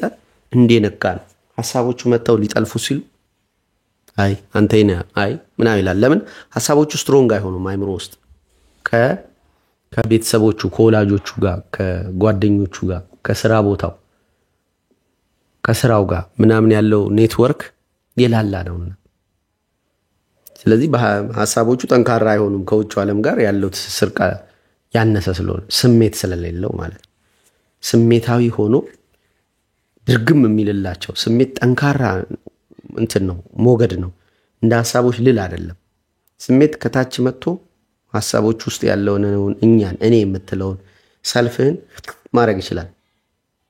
እንዲህ ነቃ ነው። ሐሳቦቹ መተው ሊጠልፉ ሲሉ አይ አንተ ይና አይ ምናምን ይላል። ለምን? ሐሳቦቹ ስትሮንግ አይሆኑም አይምሮ ውስጥ ከቤተሰቦቹ ከወላጆቹ ጋር ከጓደኞቹ ጋር ከስራ ቦታው ከስራው ጋር ምናምን ያለው ኔትወርክ የላላ ነውና ስለዚህ ሐሳቦቹ ጠንካራ አይሆኑም ከውጭ ዓለም ጋር ያለው ትስስር ያነሰ ስለሆነ ስሜት ስለሌለው ማለት ስሜታዊ ሆኖ ድርግም የሚልላቸው ስሜት ጠንካራ እንትን ነው ሞገድ ነው እንደ ሐሳቦች ልል አይደለም ስሜት ከታች መጥቶ ሐሳቦች ውስጥ ያለውን እኛን እኔ የምትለውን ሰልፍህን ማድረግ ይችላል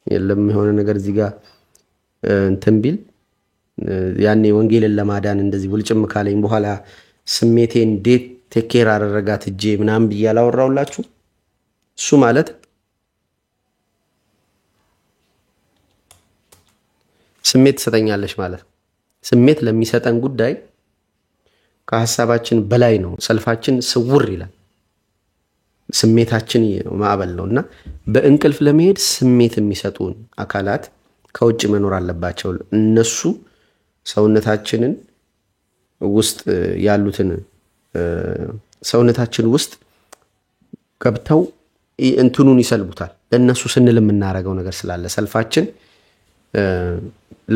የለም የሆነ ነገር እዚህ ጋር እንትን ቢል ያኔ ወንጌልን ለማዳን እንደዚህ ውልጭም ካለኝ በኋላ ስሜቴን እንዴት ቴኬር አደረጋት እጄ ምናምን ብያላወራውላችሁ እሱ ማለት ስሜት ትሰጠኛለች ማለት ስሜት ለሚሰጠን ጉዳይ ከሐሳባችን በላይ ነው ሰልፋችን ስውር ይላል ስሜታችን ማዕበል ነውና በእንቅልፍ ለመሄድ ስሜት የሚሰጡን አካላት ከውጭ መኖር አለባቸው እነሱ ሰውነታችንን ውስጥ ያሉትን ሰውነታችን ውስጥ ገብተው እንትኑን ይሰልቡታል ለነሱ ስንል የምናረጋው ነገር ስላለ ሰልፋችን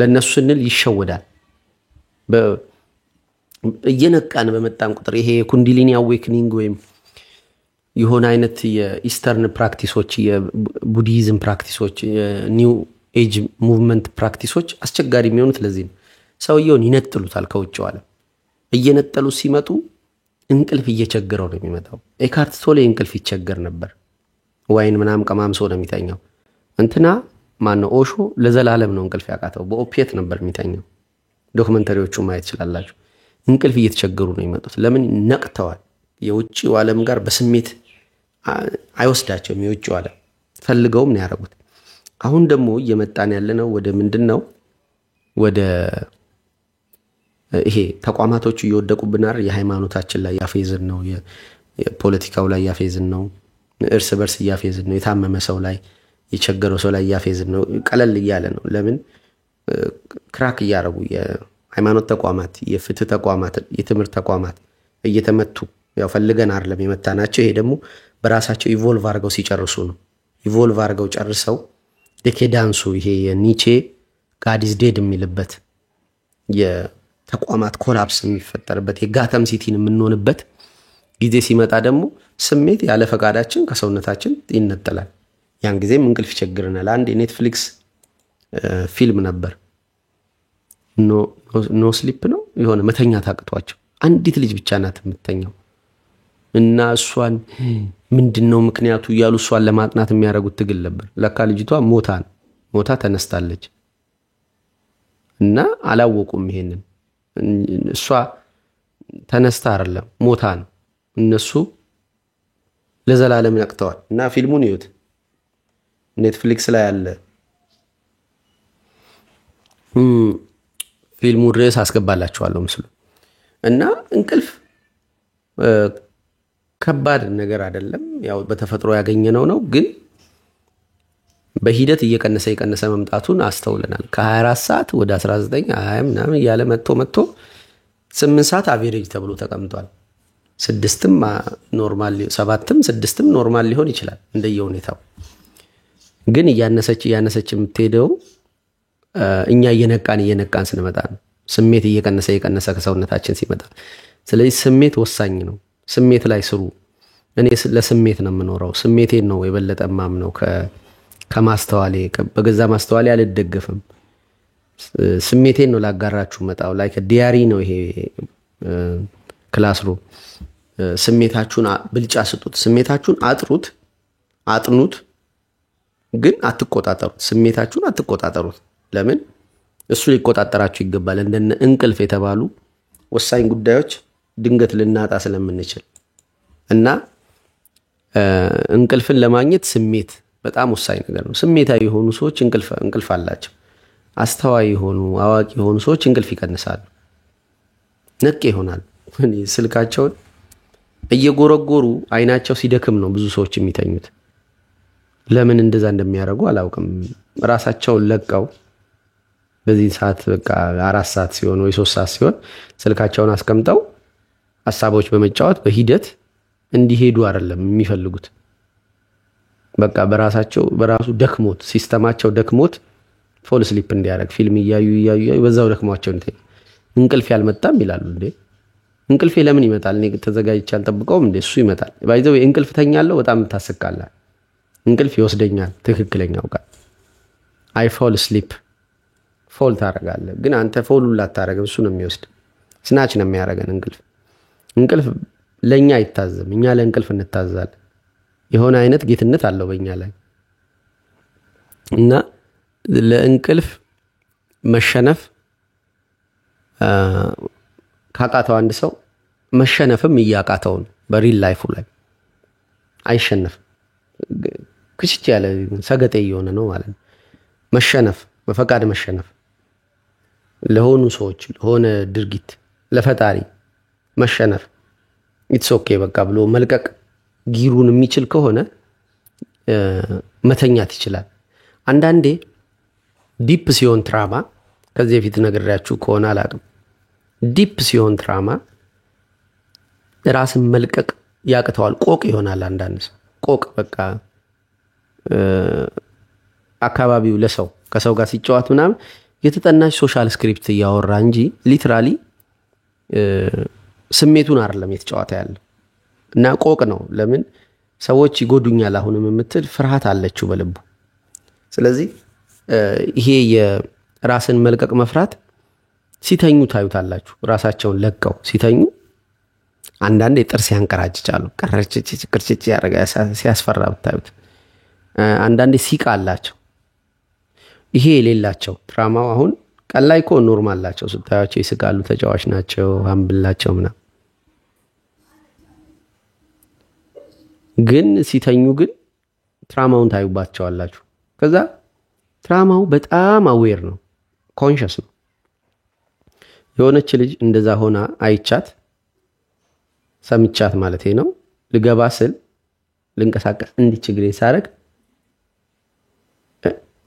ለነሱ ስንል ይሸወዳል እየነቃን በመጣን ቁጥር ይሄ ኩንዲሊኒ አዌክኒንግ ወይም የሆነ አይነት የኢስተርን ፕራክቲሶች የቡዲዝም ፕራክቲሶች የኒው ኤጅ ሙቭመንት ፕራክቲሶች አስቸጋሪ የሚሆኑት ለዚህ ነው ሰውየውን ይነጥሉታል ከውጭው ዓለም እየነጠሉ ሲመጡ እንቅልፍ እየቸገረው ነው የሚመጣው ኤካርት ቶሌ እንቅልፍ ይቸገር ነበር ዋይን ምናም ቀማምሶ ነው የሚተኛው እንትና ማነው ኦሾ ለዘላለም ነው እንቅልፍ ያቃተው በኦፒየት ነበር የሚተኛው ዶክመንተሪዎቹ ማየት ይችላልላችሁ እንቅልፍ እየተቸገሩ ነው የሚመጡት ለምን ነቅተዋል የውጭው ዓለም ጋር በስሜት አይወስዳቸውም የውጭው ዓለም ፈልገውም ነው ያረጉት አሁን ደግሞ እየመጣን ያለነው ወደ ምንድነው ወደ ይሄ ተቋማቶቹ እየወደቁብናል የሃይማኖታችን ላይ ያፌዝን ነው የፖለቲካው ላይ ያፌዝን ነው እርስ በርስ ያፌዝን ነው የታመመ ሰው ላይ የቸገረው ሰው ላይ ያፌዝን ነው ቀለል ይያለ ነው ለምን ክራክ ያረጉ የሃይማኖት ተቋማት የፍትህ ተቋማት የትምህርት ተቋማት እየተመቱ ያው ፈልገን አይደለም የመታናቸው ይሄ ደግሞ በራሳቸው ኢቮልቭ አድርገው ሲጨርሱ ነው ኢቮልቭ አድርገው ጨርሰው ዴኬዳንሱ ይሄ የኒቼ ጋድ ኢዝ ዴድ የሚልበት የተቋማት ኮላፕስ የሚፈጠርበት የጋተም ሲቲን የምንሆንበት ጊዜ ሲመጣ ደግሞ ስሜት ያለ ፈቃዳችን ከሰውነታችን ይነጠላል ያን ጊዜም እንቅልፍ ይቸግረናል አንድ የኔትፍሊክስ ፊልም ነበር ኖ ስሊፕ ነው የሆነ መተኛ ታቅቷቸው አንዲት ልጅ ብቻ ናት የምትተኛው እና እሷን ምንድነው ምክንያቱ ያሉ እሷን ለማጥናት የሚያረጉት ትግል ነበር ለካ ልጅቷ ሞታ ተነስታለች እና አላወቁም ይሄንን እሷ ተነስታ አይደለም ሞታ ነው እነሱ ለዘላለም ነቅተዋል እና ፊልሙን ይዩት ኔትፍሊክስ ላይ አለ ፊልሙ ድረስ አስገባላችኋለሁ ምስሉ እና እንቅልፍ ከባድ ነገር አይደለም ያው በተፈጥሮ ያገኘነው ነው ግን በሂደት እየቀነሰ መምጣቱን አስተውለናል ከ24 ሰዓት ወደ 19 20 ምናምን ያለ መጥቶ 8 ሰዓት አቬሬጅ ተብሎ ተቀምጧል 6ም ኖርማል 7ም 6ም ኖርማል ሊሆን ይችላል እንደየሁኔታው ግን እያነሰች የምትሄደው እኛ እየነቃን ስንመጣ ነው ስሜት እየቀነሰ ከሰውነታችን ሲመጣ ስለዚህ ስሜት ወሳኝ ነው ስሜት ላይ ስሩ እኔ ለስሜት ነው የምኖረው ስሜቴን ነው የበለጠ ማምነው ከማስተዋሌ በገዛ ማስተዋሌ አልደገፍም ስሜቴን ነው ላጋራችሁ መጣው ላይክ ዲያሪ ነው ይሄ ክላስሩም ስሜታችሁን ብልጫ ስጡት ስሜታችሁን አጥኑት ግን አትቆጣጠሩት ስሜታችሁን አትቆጣጠሩት ለምን እሱ ሊቆጣጠራችሁ ይገባል እንደነ እንቅልፍ የተባሉ ወሳኝ ጉዳዮች ድንገት ልናጣ ስለምንችል እና እንቅልፍን ለማግኘት ስሜት በጣም ወሳኝ ነገር ነው ስሜታዊ የሆኑ ሰዎች እንቅልፍ አላቸው አስተዋይ የሆኑ አዋቂ የሆኑ ሰዎች እንቅልፍ ይቀንሳሉ ነቅ ይሆናል ስልካቸውን እየጎረጎሩ አይናቸው ሲደክም ነው ብዙ ሰዎች የሚተኙት ለምን እንደዛ እንደሚያደርጉ አላውቅም ራሳቸውን ለቀው በዚህ ሰዓት በቃ 4 ሰዓት ሲሆን ወይ 3 ሰዓት ሲሆን ስልካቸውን አስቀምጠው ሐሳቦች በመጫወት በሂደት እንዲሄዱ አይደለም የሚፈልጉት በቃ በራሱ ደክሞት ሲስተማቸው ደክሞት ፎል ስሊፕ እንዲያደርግ ፊልም እያዩ በዛው ደክሟቸው እንቅልፍ ያልመጣም ይላሉ። እንዴ እንቅልፌ ለምን ይመጣል? እኔ ተዘጋጅቼ አልጠብቀውም እንዴ? እሱ ይመጣል። ባይዘው እንቅልፍ ተኛለሁ በጣም ታስቃለህ። እንቅልፍ ይወስደኛል ትክክለኛው ቃል አይ ፎል ስሊፕ ፎል ታረጋለህ። ግን አንተ ፎሉን ላታረገው እሱ ነው የሚወስድ። ስናች ነው የሚያረገን እንቅልፍ ለኛ አይታዘም። እኛ ለእንቅልፍ እንታዛለን። የሆነ አይነት ጌትነት አለው በእኛ ላይ እና ለእንቅልፍ መሸነፍ ካቃተው አንድ ሰው መሸነፍም እያቃተው ነው። በሪል ላይፉ ላይ አይሸነፍም። ክሽች ያለ ሰገጤ የሆነ ነው ማለት ነው። መሸነፍ በፈቃድ መሸነፍ ለሆኑ ሰዎች ለሆነ ድርጊት ለፈጣሪ መሸነፍ ኢትስ ኦኬ በቃ ብሎ መልቀቅ ጊሩን የሚችል ከሆነ መተኛት ይችላል። አንዳንዴ ዲፕ ሲሆን ትራማ ከዚህ በፊት ነግሬያችሁ ከሆነ አላቅም ዲፕ ሲሆን ትራማ ራስን መልቀቅ ያቅተዋል። ቆቅ ይሆናል። አንዳንድ ሰው ቆቅ በቃ አካባቢው ለሰው ከሰው ጋር ሲጫወት ምናምን የተጠናች ሶሻል ስክሪፕት እያወራ እንጂ ሊትራሊ ስሜቱን አይደለም የተጫወተ ያለው እና ቆቅ ነው። ለምን ሰዎች ይጎዱኛል አሁንም የምትል ፍርሃት አለችው በልቡ። ስለዚህ ይሄ የራስን መልቀቅ መፍራት ሲተኙ ታዩታላችሁ። ራሳቸውን ለቀው ሲተኙ አንዳንዴ ጥርስ ያንቀራጭጫሉ። ቅርጭጭ ያረጋ ሲያስፈራ ብታዩት። አንዳንዴ ሲቃ አላቸው። ይሄ የሌላቸው ትራማው አሁን ቀላይ እኮ ኖርማል ናቸው ስታያቸው ይስቃሉ፣ ተጫዋች ናቸው፣ አምብላቸው ምናምን። ግን ሲተኙ ግን ትራማውን ታዩባቸዋላችሁ። ከዛ ትራማው በጣም አዌር ነው፣ ኮንሽስ ነው። የሆነች ልጅ እንደዛ ሆና አይቻት ሰምቻት ማለት ነው። ልገባ ስል ልንቀሳቀስ እንዲህ ችግሬ ሳረግ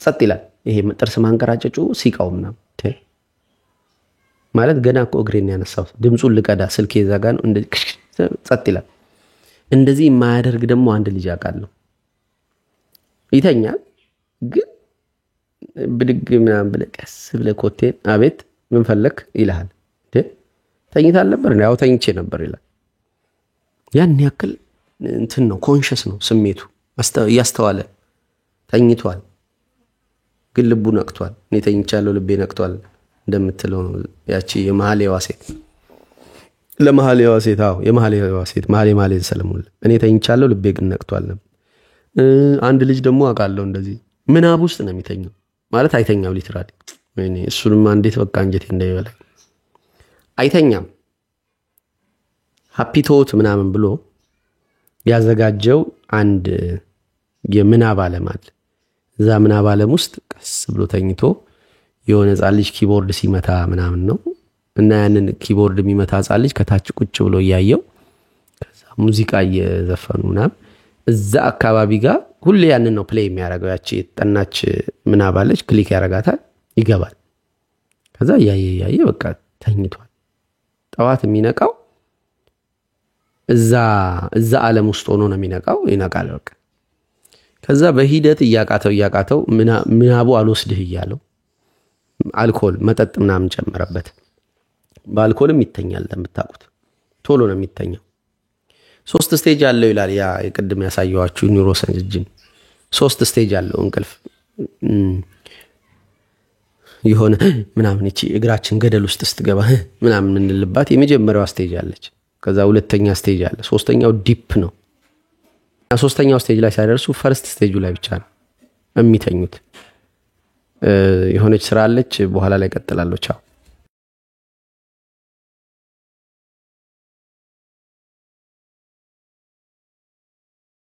ጸጥ ይላል። ይሄ ጥርስ ማንቀራጨጩ ሲቃው ምናምን ማለት ገና እኮ እግሬን ያነሳው ድምጹን ልቀዳ ስልኬ ዘጋ ነው። እንደዚህ ጸጥ ይላል። እንደዚህ የማያደርግ ደግሞ አንድ ልጅ አውቃለሁ። ይተኛል ግን ብድግ ምናምን ብለህ ቀስ ብለህ ኮቴን አቤት ምን ፈለክ ይልሃል። ተኝታል ነበር? ያው ተኝቼ ነበር ይላል። ያን ያክል እንትን ነው፣ ኮንሽስ ነው ስሜቱ፣ እያስተዋለ ተኝቷል። ግን ልቡ ነቅቷል። እኔ ተኝቻለሁ ልቤ ነቅቷል እንደምትለው ነው ያቺ የመሐሌዋ ሴት። ለመሐሌዋ ሴት አዎ የመሐሌዋ ሴት መሐሌን ሰለሞን እኔ ተኝቻለሁ ልቤ ግን ነቅቷል። አንድ ልጅ ደግሞ አውቃለሁ እንደዚህ ምናብ ውስጥ ነው የሚተኛው ማለት አይተኛም ሊትራሊ። ወይኔ እሱንም እንዴት በቃ እንጀቴ እንዳይበላ አይተኛም። ሃፒ ቶት ምናምን ብሎ ያዘጋጀው አንድ የምናብ ዓለም አለ። እዛ ምናብ ዓለም ውስጥ ቀስ ብሎ ተኝቶ የሆነ ሕፃን ልጅ ኪቦርድ ሲመታ ምናምን ነው እና ያንን ኪቦርድ የሚመታ ሕፃን ልጅ ከታች ቁጭ ብሎ እያየው ከዛ ሙዚቃ እየዘፈኑ ምናምን እዛ አካባቢ ጋር ሁሌ ያንን ነው ፕሌይ የሚያደርገው። ያቺ ጠናች ምናብ አለች፣ ክሊክ ያደርጋታል፣ ይገባል። ከዛ ያየ በቃ ተኝቷል። ጠዋት የሚነቃው እዛ ዓለም ውስጥ ሆኖ ነው የሚነቃው። ይነቃል በቃ። ከዛ በሂደት እያቃተው ምናቡ አልወስድህ እያለው አልኮል መጠጥ ምናምን ጨመረበት። በአልኮልም ይተኛል እንደምታውቁት፣ ቶሎ ነው የሚተኛው። 3 ስቴጅ አለው ይላል ያ የቅድም ያሳየዋችሁ ኒውሮሰርጅን። 3 ስቴጅ አለው እንቅልፍ። የሆነ ምናምን እቺ እግራችን ገደል ውስጥ ስትገባ ምናምን እንልባት የመጀመሪያው ስቴጅ አለች። ከዛ ሁለተኛ ስቴጅ አለ፣ ሶስተኛው ዲፕ ነው። ሶስተኛው ስቴጅ ላይ ሳይደርሱ ፈርስት ስቴጁ ላይ ብቻ ነው የሚተኙት። የሆነች ስራ አለች፣ በኋላ ላይ ቀጥላለች።